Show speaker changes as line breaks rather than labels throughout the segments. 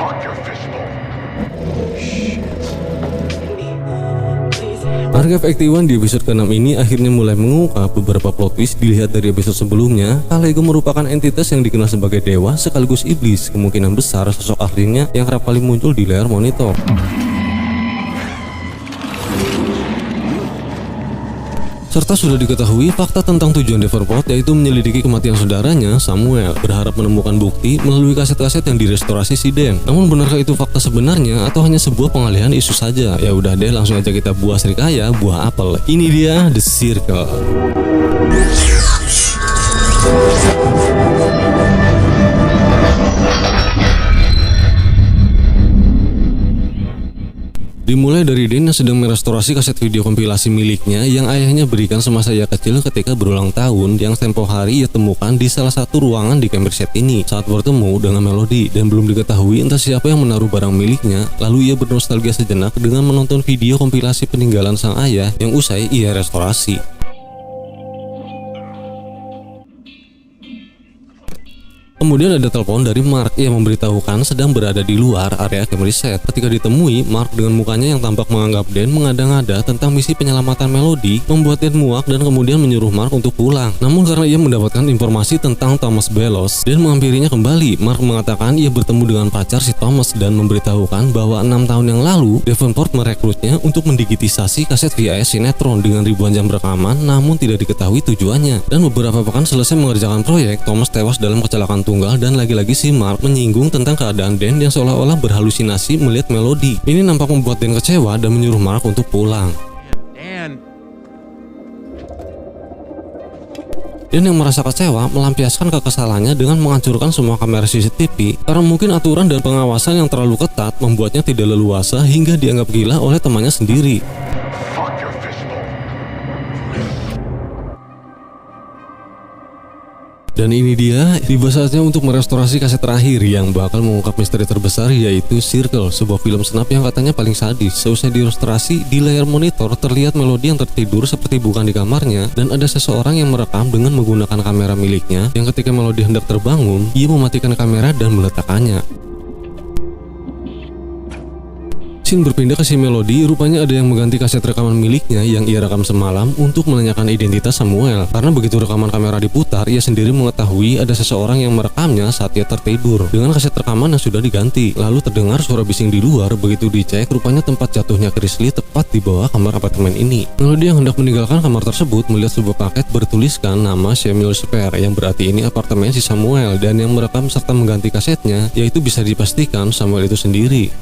Archive 81 di episode ke-6 ini akhirnya mulai mengungkap beberapa plot twist dilihat dari episode sebelumnya. Kala Ego merupakan entitas yang dikenal sebagai dewa sekaligus iblis. Kemungkinan besar sosok aslinya yang kerap kali muncul di layar monitor. Serta sudah diketahui fakta tentang tujuan Davenport, yaitu menyelidiki kematian saudaranya Samuel, berharap menemukan bukti melalui kaset-kaset yang direstorasi si Dan. Namun benarkah itu fakta sebenarnya atau hanya sebuah pengalihan isu saja? Ya udah deh, langsung aja kita buah serikaya, buah apel. Ini dia The Circle. Dimulai dari Dan yang sedang merestorasi kaset video kompilasi miliknya yang ayahnya berikan semasa ia kecil ketika berulang tahun, yang tempo hari ia temukan di salah satu ruangan di Cambridge Set ini saat bertemu dengan Melody, dan belum diketahui entah siapa yang menaruh barang miliknya. Lalu ia bernostalgia sejenak dengan menonton video kompilasi peninggalan sang ayah yang usai ia restorasi. Kemudian ada telepon dari Mark yang memberitahukan sedang berada di luar area Cambridge Set. Ketika ditemui, Mark dengan mukanya yang tampak menganggap Dan mengada-ngada tentang misi penyelamatan Melody membuat Dan muak dan kemudian menyuruh Mark untuk pulang. Namun karena ia mendapatkan informasi tentang Thomas Bellows, Dan menghampirinya kembali. Mark mengatakan ia bertemu dengan pacar si Thomas dan memberitahukan bahwa 6 tahun yang lalu Davenport merekrutnya untuk mendigitisasi kaset VHS sinetron dengan ribuan jam rekaman, namun tidak diketahui tujuannya. Dan beberapa pekan selesai mengerjakan proyek, Thomas tewas dalam kecelakaan tunggal, dan lagi-lagi si Mark menyinggung tentang keadaan Dan yang seolah-olah berhalusinasi melihat Melody. Ini nampak membuat Dan kecewa dan menyuruh Mark untuk pulang. Dan yang merasa kecewa melampiaskan kekesalannya dengan menghancurkan semua kamera CCTV karena mungkin aturan dan pengawasan yang terlalu ketat membuatnya tidak leluasa hingga dianggap gila oleh temannya sendiri. Dan ini dia, tiba saatnya untuk merestorasi kaset terakhir yang bakal mengungkap misteri terbesar, yaitu Circle, sebuah film senap yang katanya paling sadis. Seusai direstorasi, di layar monitor terlihat Melody yang tertidur seperti bukan di kamarnya, dan ada seseorang yang merekam dengan menggunakan kamera miliknya, yang ketika Melody hendak terbangun, ia mematikan kamera dan meletakkannya. Scene berpindah ke si Melody, rupanya ada yang mengganti kaset rekaman miliknya yang ia rekam semalam untuk menanyakan identitas Samuel. Karena begitu rekaman kamera diputar, ia sendiri mengetahui ada seseorang yang merekamnya saat ia tertidur dengan kaset rekaman yang sudah diganti. Lalu terdengar suara bising di luar. Begitu dicek, rupanya tempat jatuhnya Chris Lee tepat di bawah kamar apartemen ini. Melody yang hendak meninggalkan kamar tersebut melihat sebuah paket bertuliskan nama Samuel Spare, yang berarti ini apartemen si Samuel, dan yang merekam serta mengganti kasetnya, yaitu bisa dipastikan Samuel itu sendiri.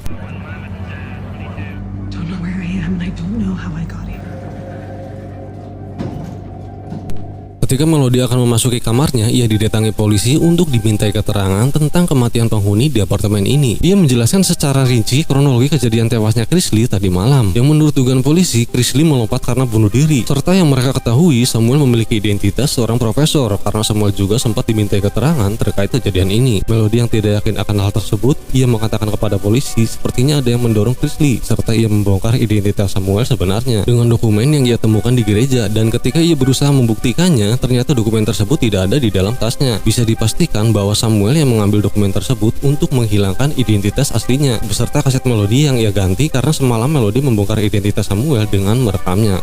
Ketika Melody akan memasuki kamarnya, ia didatangi polisi untuk dimintai keterangan tentang kematian penghuni di apartemen ini. Dia menjelaskan secara rinci kronologi kejadian tewasnya Chris Lee tadi malam. Yang menurut dugaan polisi, Chris Lee melompat karena bunuh diri. Serta yang mereka ketahui, Samuel memiliki identitas seorang profesor karena Samuel juga sempat dimintai keterangan terkait kejadian ini. Melody yang tidak yakin akan hal tersebut, ia mengatakan kepada polisi sepertinya ada yang mendorong Chris Lee, serta ia membongkar identitas Samuel sebenarnya dengan dokumen yang ia temukan di gereja. Dan ketika ia berusaha membuktikannya, ternyata dokumen tersebut tidak ada di dalam tasnya. Bisa dipastikan bahwa Samuel yang mengambil dokumen tersebut untuk menghilangkan identitas aslinya, beserta kaset Melody yang ia ganti karena semalam Melody membongkar identitas Samuel dengan merekamnya.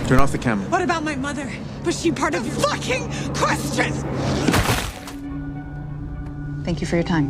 Turn off the camera.
What about my mother? Was she part of your fucking question?
Thank you for your time.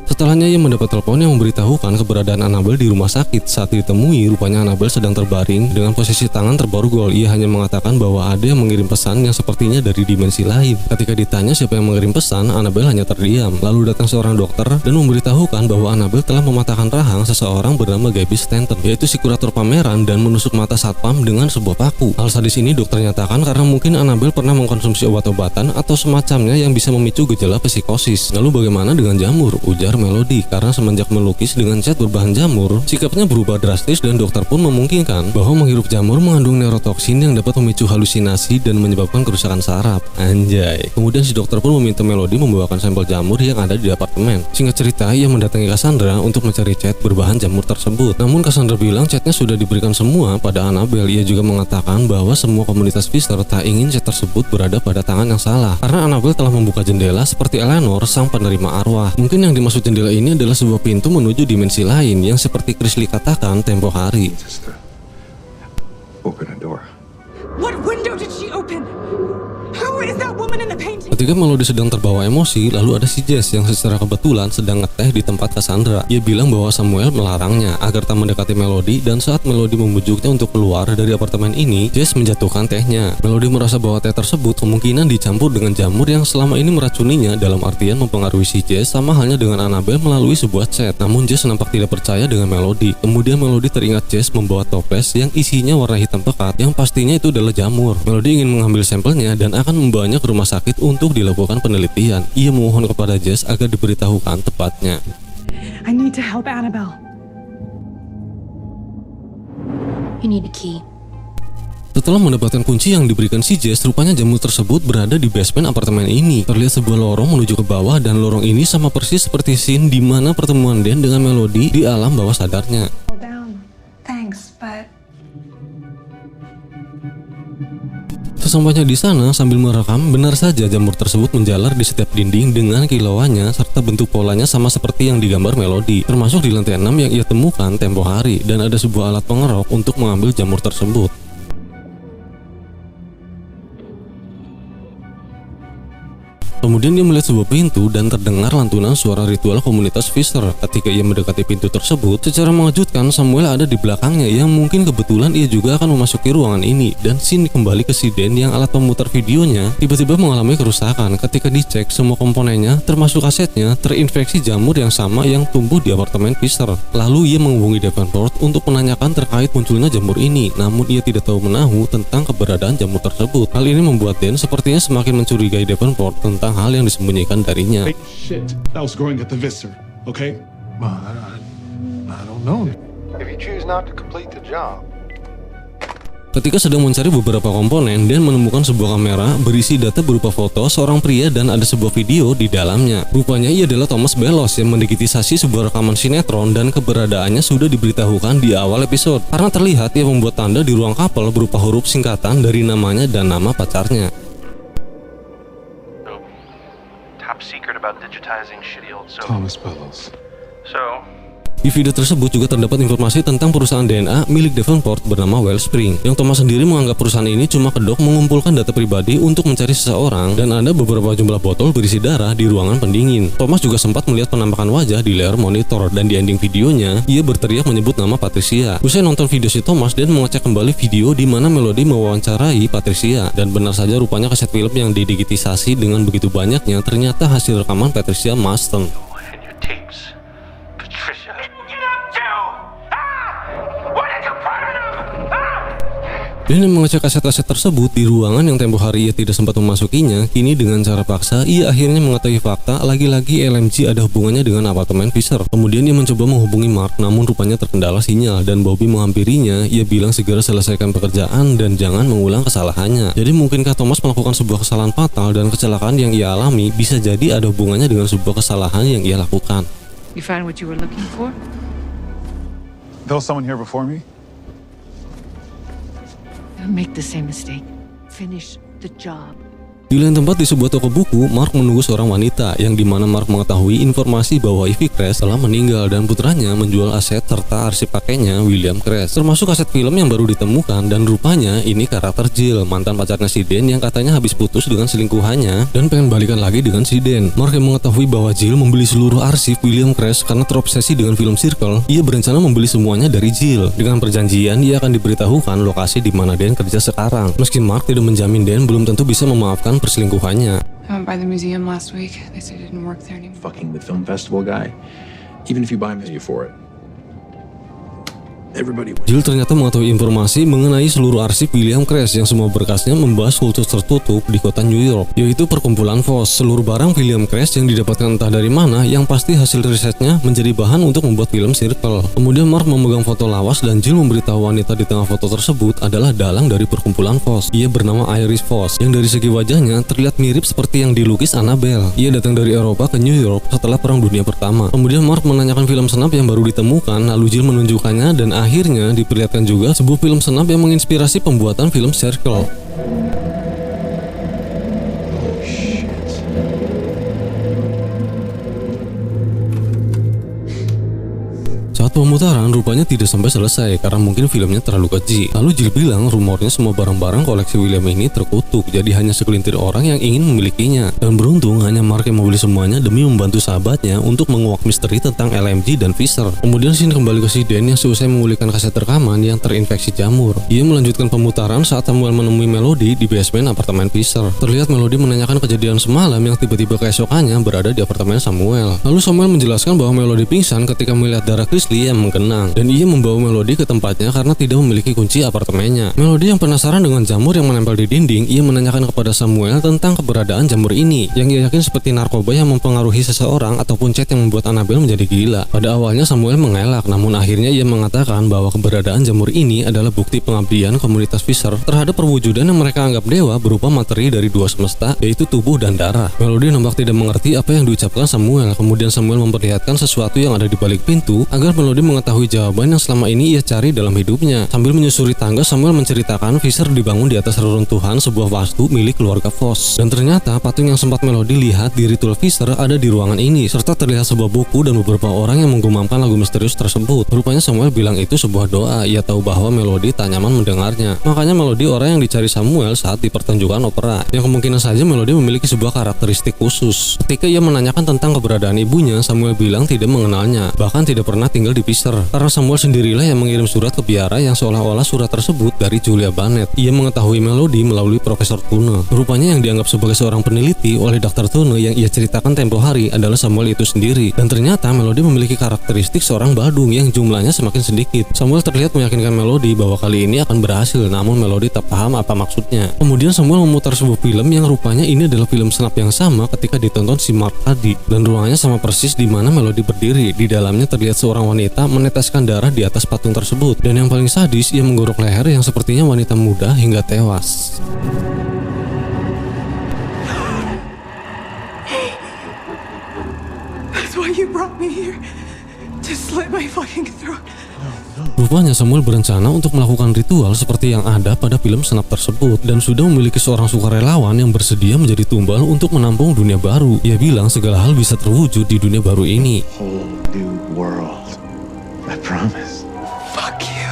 Setelahnya ia mendapat telepon yang memberitahukan keberadaan Annabelle di rumah sakit. Saat ditemui, rupanya Annabelle sedang terbaring dengan posisi tangan terborgol. Ia hanya mengatakan bahwa ada yang mengirim pesan yang sepertinya dari dimensi lain. Ketika ditanya siapa yang mengirim pesan, Annabelle hanya terdiam. Lalu datang seorang dokter dan memberitahukan bahwa Annabelle telah mematahkan rahang seseorang bernama Gabby Stanton, yaitu si kurator pameran, dan menusuk mata satpam dengan sebuah paku. Hal sadis ini dokter nyatakan karena mungkin Annabelle pernah mengkonsumsi obat-obatan atau semacamnya yang bisa memicu gejala psikosis. Lalu bagaimana dengan jamur? Ujar Melody, karena semenjak melukis dengan cat berbahan jamur, sikapnya berubah drastis dan dokter pun memungkinkan bahwa menghirup jamur mengandung neurotoksin yang dapat memicu halusinasi dan menyebabkan kerusakan saraf. Anjay. Kemudian si dokter pun meminta Melody membawakan sampel jamur yang ada di apartemen. Singkat cerita, ia mendatangi Cassandra untuk mencari cat berbahan jamur tersebut. Namun Cassandra bilang catnya sudah diberikan semua pada Annabelle. Ia juga mengatakan bahwa semua komunitas Pfister tak ingin cat tersebut berada pada tangan yang salah, karena Annabelle telah membuka jendela seperti Eleanor, sang penerima arwah. Mungkin yang dimaksud jendela jendela ini adalah sebuah pintu menuju dimensi lain yang seperti Chris Lee katakan tempo hari.
Just open a door.
What window did she open? Who is that woman in the painting?
Ketika Melody sedang terbawa emosi, lalu ada si Jess yang secara kebetulan sedang ngeteh di tempat Cassandra. Ia bilang bahwa Samuel melarangnya agar tak mendekati Melody, dan saat Melody membujuknya untuk keluar dari apartemen ini, Jess menjatuhkan tehnya. Melody merasa bahwa teh tersebut kemungkinan dicampur dengan jamur yang selama ini meracuninya, dalam artian mempengaruhi si Jess sama halnya dengan Annabelle melalui sebuah chat. Namun Jess nampak tidak percaya dengan Melody. Kemudian Melody teringat Jess membawa toples yang isinya warna hitam pekat yang pastinya itu adalah jamur. Melody ingin mengambil sampelnya dan akan membawanya ke rumah sakit untuk dilakukan penelitian. Ia memohon kepada Jess agar diberitahukan tepatnya.
I need to help Annabelle.
You need a key.
Setelah mendapatkan kunci yang diberikan si Jess, rupanya jamur tersebut berada di basement apartemen ini. Terlihat sebuah lorong menuju ke bawah, dan lorong ini sama persis seperti scene di mana pertemuan Dan dengan Melody di alam bawah sadarnya.
Down. Thanks, but
Sesampainya di sana, sambil merekam, benar saja jamur tersebut menjalar di setiap dinding dengan kilauannya serta bentuk polanya sama seperti yang digambar Melody, termasuk di lantai 6 yang ia temukan tempo hari, dan ada sebuah alat pengerok untuk mengambil jamur tersebut. Kemudian dia melihat sebuah pintu dan terdengar lantunan suara ritual komunitas Fisher. Ketika ia mendekati pintu tersebut, secara mengejutkan Samuel ada di belakangnya yang mungkin kebetulan ia juga akan memasuki ruangan ini. Dan scene kembali ke si Dan yang alat pemutar videonya tiba-tiba mengalami kerusakan. Ketika dicek, semua komponennya termasuk kasetnya terinfeksi jamur yang sama yang tumbuh di apartemen Fisher. Lalu ia menghubungi Davenport untuk menanyakan terkait munculnya jamur ini, namun ia tidak tahu menahu tentang keberadaan jamur tersebut. Hal ini membuat Dan sepertinya semakin mencurigai Davenport tentang hal yang disembunyikan darinya.
Fake shit that was growing at the Visser, okay?
Well, I don't know. If you choose not to complete the job.
Ketika sedang mencari beberapa komponen, Dan menemukan sebuah kamera berisi data berupa foto seorang pria dan ada sebuah video di dalamnya. Rupanya ia adalah Thomas Bellows yang mendigitisasi sebuah rekaman sinetron, dan keberadaannya sudah diberitahukan di awal episode. Karena terlihat ia membuat tanda di ruang kapal berupa huruf singkatan dari namanya dan nama pacarnya.
Top secret about digitizing shitty old soap.
Thomas Bellows.
So,
Di video tersebut juga terdapat informasi tentang perusahaan DNA milik Davenport bernama Wellspring, yang Thomas sendiri menganggap perusahaan ini cuma kedok mengumpulkan data pribadi untuk mencari seseorang, dan ada beberapa jumlah botol berisi darah di ruangan pendingin. Thomas juga sempat melihat penampakan wajah di layar monitor, dan di ending videonya ia berteriak menyebut nama Patricia. Usai nonton video si Thomas, Dan mengecek kembali video di mana Melody mewawancarai Patricia, dan benar saja rupanya kaset film yang didigitisasi dengan begitu banyaknya ternyata hasil rekaman Patricia Marston.
and your tapes. Patricia. Get up, Joe! What did you put in them?
Dan mengecek kaset-kaset tersebut di ruangan yang tempo hari ia tidak sempat memasukinya, kini dengan cara paksa ia akhirnya mengetahui fakta lagi-lagi LMG ada hubungannya dengan apartemen Fisher. Kemudian ia mencoba menghubungi Mark, namun rupanya terkendala sinyal, dan Bobby menghampirinya. Ia bilang segera selesaikan pekerjaan dan jangan mengulang kesalahannya. Jadi mungkinkah Thomas melakukan sebuah kesalahan fatal, dan kecelakaan yang ia alami bisa jadi ada hubungannya dengan sebuah kesalahan yang ia lakukan.
You found what you were looking for?
There was someone here before me?
Don't make the same mistake. Finish the job.
Di lain tempat di sebuah toko buku, Mark menunggu seorang wanita yang dimana Mark mengetahui informasi bahwa Ivy Crash telah meninggal dan putranya menjual aset serta arsip kakeknya William Crash, termasuk aset film yang baru ditemukan, dan rupanya ini karakter Jill, mantan pacarnya si Dan yang katanya habis putus dengan selingkuhannya dan pengen balikan lagi dengan si Dan. Mark yang mengetahui bahwa Jill membeli seluruh arsip William Crash karena terobsesi dengan film Circle, ia berencana membeli semuanya dari Jill. Dengan perjanjian, ia akan diberitahukan lokasi di mana Dan kerja sekarang. Meski Mark tidak menjamin Dan belum tentu bisa memaafkan perselingkuhannya.
I went by the museum last week. They said it didn't work there anymore.
Fucking the film festival guy. Even if you buy him, you for it. Everybody wins.
Jill ternyata mengetahui informasi mengenai seluruh arsip William Crash yang semua berkasnya membahas kultus tertutup di kota New York, yaitu perkumpulan Foss. Seluruh barang William Crash yang didapatkan entah dari mana, yang pasti hasil risetnya menjadi bahan untuk membuat film Circle. Kemudian Mark memegang foto lawas dan Jill memberitahu wanita di tengah foto tersebut adalah dalang dari perkumpulan Foss. Ia bernama Iris Foss, yang dari segi wajahnya terlihat mirip seperti yang dilukis Annabelle. Ia datang dari Eropa ke New York setelah Perang Dunia Pertama. Kemudian Mark menanyakan film senap yang baru ditemukan, lalu Jill menunjukkannya, dan akhirnya diperlihatkan juga sebuah film senap yang menginspirasi pembuatan film Circle. Saat pemutaran rupanya tidak sampai selesai karena mungkin filmnya terlalu keji. Lalu Jill bilang rumornya semua barang-barang koleksi William ini terkutuk, jadi hanya segelintir orang yang ingin memilikinya. Dan beruntung hanya Mark yang membeli semuanya demi membantu sahabatnya untuk menguak misteri tentang LMG dan Fisher. Kemudian scene kembali ke si Dan yang seusai memulihkan kaset rekaman yang terinfeksi jamur. Ia melanjutkan pemutaran saat Samuel menemui Melody di basement apartemen Fisher. Terlihat Melody menanyakan kejadian semalam yang tiba-tiba keesokannya berada di apartemen Samuel. Lalu Samuel menjelaskan bahwa Melody pingsan ketika melihat darah Chrisley yang menggenang, dan ia membawa Melody ke tempatnya karena tidak memiliki kunci apartemennya. Melody yang penasaran dengan jamur yang menempel di dinding, ia menanyakan kepada Samuel tentang keberadaan jamur ini, yang ia yakin seperti narkoba yang mempengaruhi seseorang ataupun cat yang membuat Annabelle menjadi gila. Pada awalnya Samuel mengelak, namun akhirnya ia mengatakan bahwa keberadaan jamur ini adalah bukti pengabdian komunitas Fisher terhadap perwujudan yang mereka anggap dewa berupa materi dari dua semesta, yaitu tubuh dan darah. Melody nampak tidak mengerti apa yang diucapkan Samuel. Kemudian Samuel memperlihatkan sesuatu yang ada di balik pintu agar Melody mengetahui jawaban yang selama ini ia cari dalam hidupnya. Sambil menyusuri tangga, Samuel menceritakan Fisher dibangun di atas reruntuhan sebuah wastu milik keluarga Foss. Dan ternyata patung yang sempat Melody lihat di ritual Fisher ada di ruangan ini, serta terlihat sebuah buku dan beberapa orang yang menggumamkan lagu misterius tersebut. Rupanya Samuel bilang itu sebuah doa. Ia tahu bahwa Melody tak nyaman mendengarnya. Makanya Melody orang yang dicari Samuel saat di pertunjukan opera, yang kemungkinan saja Melody memiliki sebuah karakteristik khusus. Ketika ia menanyakan tentang keberadaan ibunya, Samuel bilang tidak mengenalnya, bahkan tidak pernah tinggal di Fisher. Karena Samuel sendirilah yang mengirim surat ke biara yang seolah-olah surat tersebut dari Julia Barnett. Ia mengetahui Melody melalui Profesor Turner. Rupanya yang dianggap sebagai seorang peneliti oleh Dr. Turner yang ia ceritakan tempo hari adalah Samuel itu sendiri. Dan ternyata Melody memiliki karakteristik seorang badung yang jumlahnya semakin sedikit. Samuel terlihat meyakinkan Melody bahwa kali ini akan berhasil, namun Melody tak paham apa maksudnya. Kemudian Samuel memutar sebuah film yang rupanya ini adalah film Snap yang sama ketika ditonton si Mark tadi, dan ruangannya sama persis di mana Melody berdiri. Di dalamnya terlihat seorang wanita meneteskan darah di atas patung tersebut, dan yang paling sadis ia menggorok leher yang sepertinya wanita muda hingga tewas.
That's why you brought me here. To slit my fucking throat.
Rupanya Samuel berencana untuk melakukan ritual seperti yang ada pada film Snap tersebut, dan sudah memiliki seorang sukarelawan yang bersedia menjadi tumbal untuk menampung dunia baru. Ia bilang segala hal bisa terwujud di dunia baru ini.
Whole new world. I promise.
Fuck you.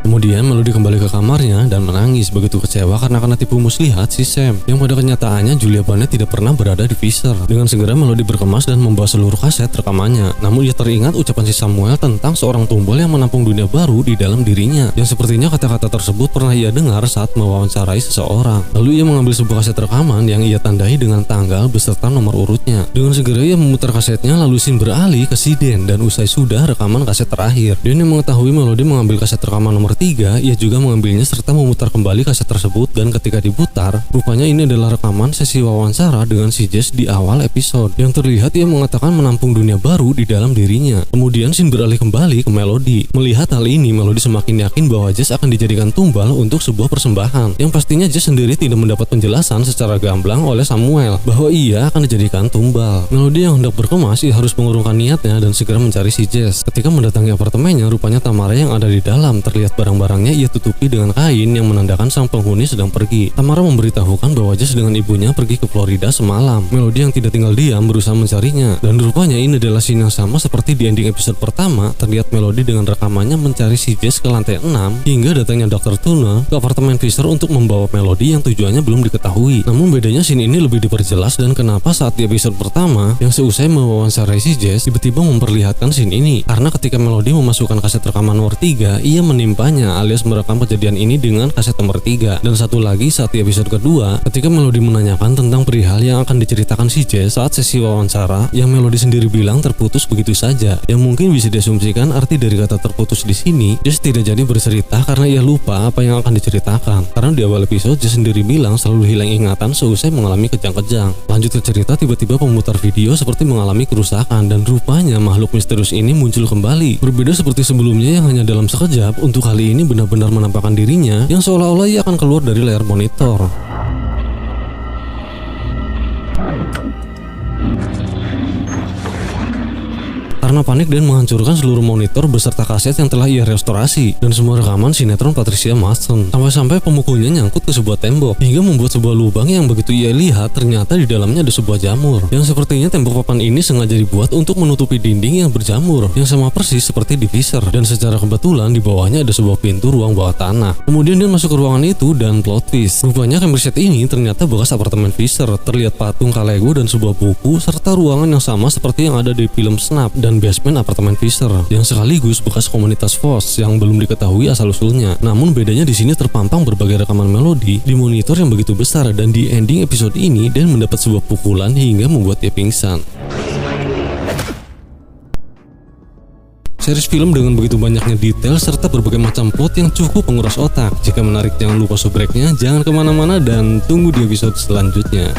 Kemudian Melody kembali ke kamarnya dan menangis begitu kecewa karena kena tipu muslihat si Sam, yang pada kenyataannya Julia Barnett tidak pernah berada di Fisher. Dengan segera Melody berkemas dan membawa seluruh kaset rekamannya. Namun ia teringat ucapan si Samuel tentang seorang tumbal yang menampung dunia baru di dalam dirinya, yang sepertinya kata-kata tersebut pernah ia dengar saat mewawancarai seseorang. Lalu ia mengambil sebuah kaset rekaman yang ia tandai dengan tanggal beserta nomor urutnya. Dengan segera ia memutar kasetnya, lalu scene beralih ke si Dan, dan usai sudah rekaman kaset terakhir. Dan yang mengetahui Melody mengambil kaset rekaman nomor 3, ia juga mengambilnya serta memutar kembali kaset tersebut, dan ketika diputar, rupanya ini adalah rekaman sesi wawancara dengan si Jess di awal episode, yang terlihat ia mengatakan menampung dunia baru di dalam dirinya. Kemudian scene beralih kembali ke Melody. Melihat hal ini, Melody semakin yakin bahwa Jess akan dijadikan tumbal untuk sebuah persembahan, yang pastinya Jess sendiri tidak mendapat penjelasan secara gamblang oleh Samuel bahwa ia akan dijadikan tumbal. Melody yang hendak berkemas, ia harus mengurungkan niatnya dan segera mencari si Jess. Ketika mendatangi apartemennya, rupanya Tamara yang ada di dalam. Terlihat barang-barangnya ia tutupi dengan kain yang menandakan sang penghuni sedang pergi. Tamara memberitahukan bahwa Jess dengan ibunya pergi ke Florida semalam. Melody yang tidak tinggal diam berusaha mencarinya, dan rupanya ini adalah scene yang sama seperti di ending episode pertama. Terlihat Melody dengan rekamannya mencari si Jess ke lantai 6 hingga datangnya Dr. Turner ke apartemen Fisher untuk membawa Melody yang tujuannya belum diketahui. Namun bedanya scene ini lebih diperjelas, dan kenapa saat di episode pertama yang seusai mewawancarai si Jess tiba-tiba memperlihatkan scene ini, karena ketika Melody memasukkan kaset rekaman nomor 3, ia menimpanya alias merekam kejadian ini dengan kaset nomor 3. Dan satu lagi saat di episode kedua, ketika Melody menanyakan tentang perihal yang akan diceritakan si Jess saat sesi wawancara, yang Melody sendiri bilang terputus begitu saja, yang mungkin bisa diasumsikan arti dari kata terputus di sini, Jess tidak jadi bercerita karena ia lupa apa yang akan diceritakan. Karena di awal episode Jess sendiri bilang selalu hilang ingatan seusai mengalami kejang-kejang. Lanjut ke cerita, tiba-tiba pemutar video seperti mengalami kerusakan, dan rupanya makhluk misterius ini muncul kembali. Berbeda seperti sebelumnya yang hanya dalam sekejap, untuk kali ini benar-benar menampakkan dirinya yang seolah-olah ia akan keluar dari layar monitor. karena panik dan menghancurkan seluruh monitor beserta kaset yang telah ia restorasi dan semua rekaman sinetron Patricia Marston. Sampai-sampai pemukulnya nyangkut ke sebuah tembok hingga membuat sebuah lubang yang begitu ia lihat ternyata di dalamnya ada sebuah jamur yang sepertinya tembok papan ini sengaja dibuat untuk menutupi dinding yang berjamur yang sama persis seperti di Visser, dan secara kebetulan di bawahnya ada sebuah pintu ruang bawah tanah. Kemudian dia masuk ke ruangan itu dan plot twist, rupanya kamar set ini ternyata bekas apartemen Visser. Terlihat patung Kalego dan sebuah buku serta ruangan yang sama seperti yang ada di film Snap dan basement apartemen Visser yang sekaligus bekas komunitas Foss yang belum diketahui asal-usulnya. Namun bedanya di sini terpampang berbagai rekaman melodi di monitor yang begitu besar dan di ending episode ini Dan mendapat sebuah pukulan hingga membuat dia pingsan. Series film dengan begitu banyaknya detail serta berbagai macam plot yang cukup menguras otak. Jika menarik jangan lupa subscribe-nya, jangan kemana-mana dan tunggu di episode selanjutnya.